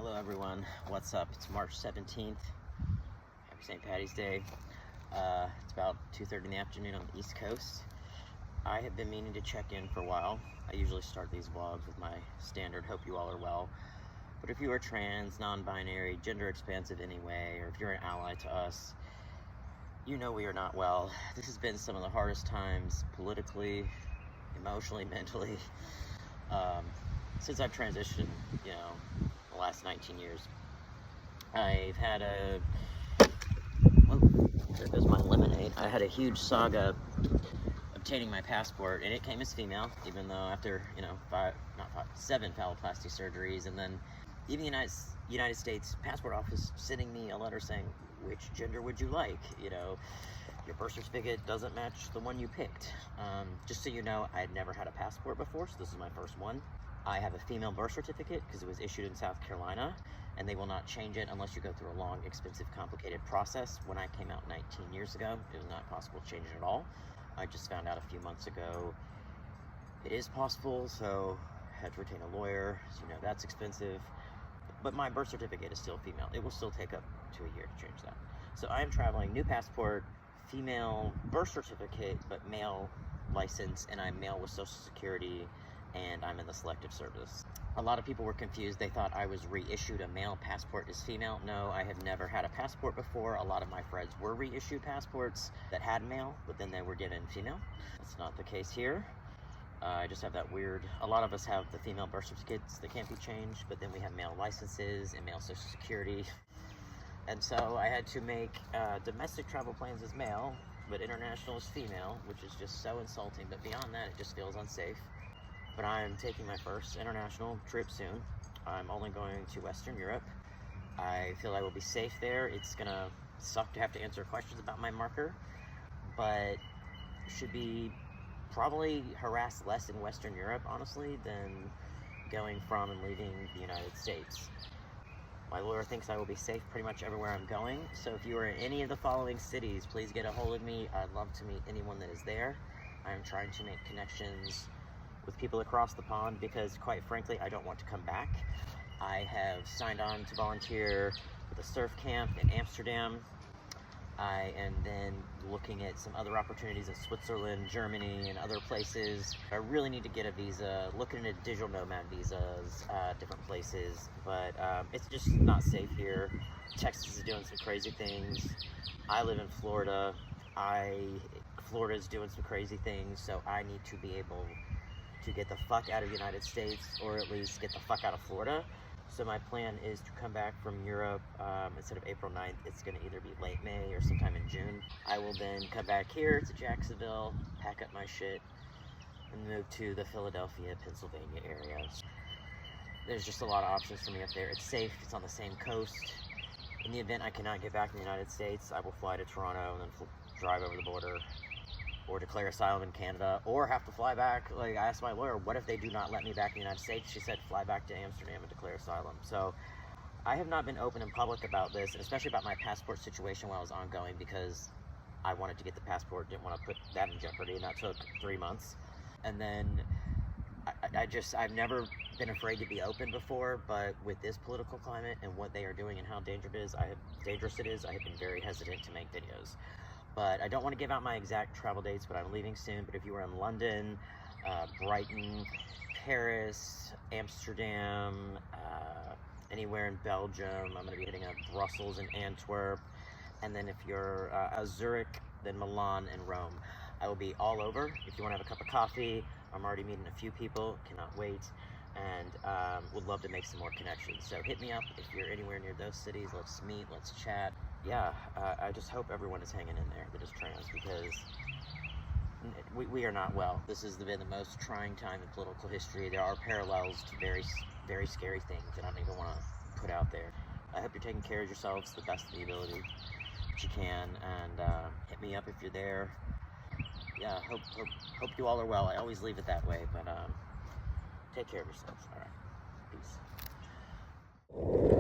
Hello everyone, what's up? It's March 17th. Happy St. Patty's Day. It's about 2:30 in the afternoon on the East Coast. I have been meaning to check in for a while. I usually start these vlogs with my standard hope you all are well. But if you are trans, non-binary, gender expansive anyway, or if you're an ally to us, you know we are not well. This has been some of the hardest times politically, emotionally, mentally, since I've transitioned, the last 19 years. I've had there goes my lemonade. I had a huge saga obtaining my passport, and it came as female, even though after, 7 phalloplasty surgeries, and then even the United States Passport Office sending me a letter saying, which gender would you like? Your birth certificate doesn't match the one you picked. Just so you know, I had never had a passport before, so this is my first one. I have a female birth certificate because it was issued in South Carolina, and they will not change it unless you go through a long, expensive, complicated process. When I came out 19 years ago, it was not possible to change it at all. I just found out a few months ago it is possible, so I had to retain a lawyer, so that's expensive. But my birth certificate is still female. It will still take up to a year to change that. So I am traveling, new passport, female birth certificate, but male license, and I'm male with Social Security, and I'm in the Selective Service. A lot of people were confused. They thought I was reissued a male passport as female. No, I have never had a passport before. A lot of my friends were reissued passports that had male, but then they were given female. That's not the case here. I just have that weird, a lot of us have the female birth certificates that can't be changed, but then we have male licenses and male Social Security. And so I had to make domestic travel plans as male, but international as female, which is just so insulting. But beyond that, it just feels unsafe. But I'm taking my first international trip soon. I'm only going to Western Europe. I feel I will be safe there. It's gonna suck to have to answer questions about my marker, but should be probably harassed less in Western Europe, honestly, than going from and leaving the United States. My lawyer thinks I will be safe pretty much everywhere I'm going. So if you are in any of the following cities, please get a hold of me. I'd love to meet anyone that is there. I am trying to make connections with people across the pond because, quite frankly, I don't want to come back. I have signed on to volunteer with a surf camp in Amsterdam. I am then looking at some other opportunities in Switzerland, Germany, and other places. I really need to get a visa, looking at digital nomad visas, different places, but it's just not safe here. Texas is doing some crazy things. I live in Florida. Florida's doing some crazy things, so I need to be able to get the fuck out of the United States, or at least get the fuck out of Florida. So my plan is to come back from Europe instead of April 9th. It's going to either be late May or sometime in June. I will then come back here to Jacksonville, pack up my shit, and move to the Philadelphia, Pennsylvania area. There's just a lot of options for me up there. It's safe. It's on the same coast. In the event I cannot get back in the United States, I will fly to Toronto and then drive over the border, or declare asylum in Canada, or have to fly back. Like, I asked my lawyer, what if they do not let me back in the United States? She said, fly back to Amsterdam and declare asylum. So I have not been open and public about this, and especially about my passport situation while it was ongoing, because I wanted to get the passport, didn't want to put that in jeopardy, and that took 3 months. And then I've never been afraid to be open before, but with this political climate and what they are doing and how dangerous it is, I have been very hesitant to make videos. But I don't want to give out my exact travel dates, but I'm leaving soon. But if you are in London, Brighton, Paris, Amsterdam, anywhere in Belgium, I'm going to be hitting up Brussels and Antwerp. And then if you're Zurich, then Milan and Rome. I will be all over. If you want to have a cup of coffee, I'm already meeting a few people, cannot wait, and would love to make some more connections. So hit me up if you're anywhere near those cities. Let's meet, let's chat. Yeah, I just hope everyone is hanging in there that is trans, because we are not well. This has been the most trying time in political history. There are parallels to very, very scary things that I don't even want to put out there. I hope you're taking care of yourselves to the best of the ability that you can, and hit me up if you're there. Yeah, hope you all are well. I always leave it that way, but take care of yourselves. All right, peace.